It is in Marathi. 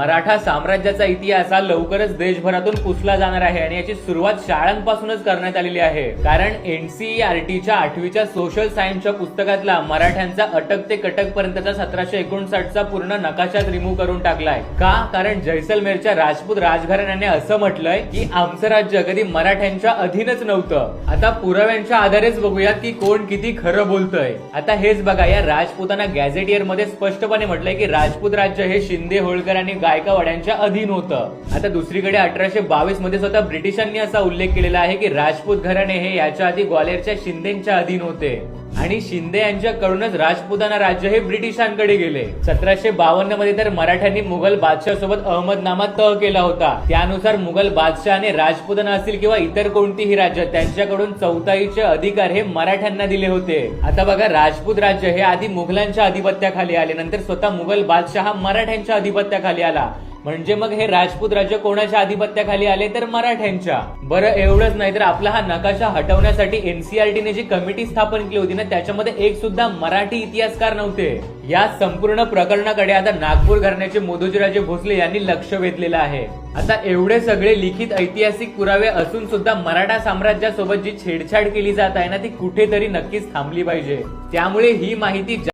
मराठा साम्राज्याचा इतिहास हा लवकरच देशभरातून पुसला जाणार आहे आणि याची सुरुवात शाळांपासूनच करण्यात आलेली आहे. कारण NCERTच्या 8वीच्या सोशल सायन्सच्या पुस्तकातला मराठ्यांचा अटक ते कटक पर्यंतचा 1759चा पूर्ण नकाशाच रिमूव्ह करून टाकलाय. का? कारण जैसलमेरच्या राजपूत राजघराण्याने असं म्हटलंय की आमचं राज्य कधी मराठ्यांच्या अधीनच नव्हतं. आता पुराव्यांच्या आधारेच बघूयात की कोण किती खरं बोलतंय. आता हेच बघा, या राजपुताना गॅझेटियर मध्ये स्पष्टपणे म्हटलंय की राजपूत राज्य हे शिंदे, होळकर आणि गायकवाड्यांच्या अधीन होतं. आता दुसरीकडे 1822 मध्ये स्वतः ब्रिटिशांनी असा उल्लेख केलेला आहे की राजपूत घराणे हे याच्या आधी ग्वालेरच्या शिंदेच्या अधीन होते आणि शिंदे यांच्याकडूनच राजपुताना राज्य हे ब्रिटिशांकडे गेले. 1752 मध्ये तर मराठ्यांनी मुघल बादशाह सोबत अहमदनामा तह केला होता. त्यानुसार मुघल बादशहाने राजपुताना असतील किंवा इतर कोणतीही राज्य त्यांच्याकडून चौथाईचे अधिकार हे मराठ्यांना दिले होते. आता बघा, राजपूत राज्य हे आधी मुघलांच्या अधिपत्याखाली आले, नंतर स्वतः मुघल बादशाह हा मराठ्यांच्या अधिपत्याखाली आला. म्हणजे मग हे राजपूत राज्य कोणाच्या अधिपत्याखाली आले तर मराठ्यांच्या. बरं, एवढंच नाही तर आपला हा नकाशा हटवण्यासाठी NCERTने जी कमिटी स्थापन केली होती ना, त्याच्यामध्ये एक सुद्धा मराठी इतिहासकार नव्हते. या संपूर्ण प्रकरणाकडे आता नागपूर घराण्याचे मोदूजीराजे भोसले यांनी लक्ष वेधलेलं आहे. आता एवढे सगळे लिखित ऐतिहासिक पुरावे असून सुद्धा मराठा साम्राज्यासोबत जी छेडछाड केली जात आहे ना, ती कुठेतरी नक्कीच थांबली पाहिजे. त्यामुळे ही माहिती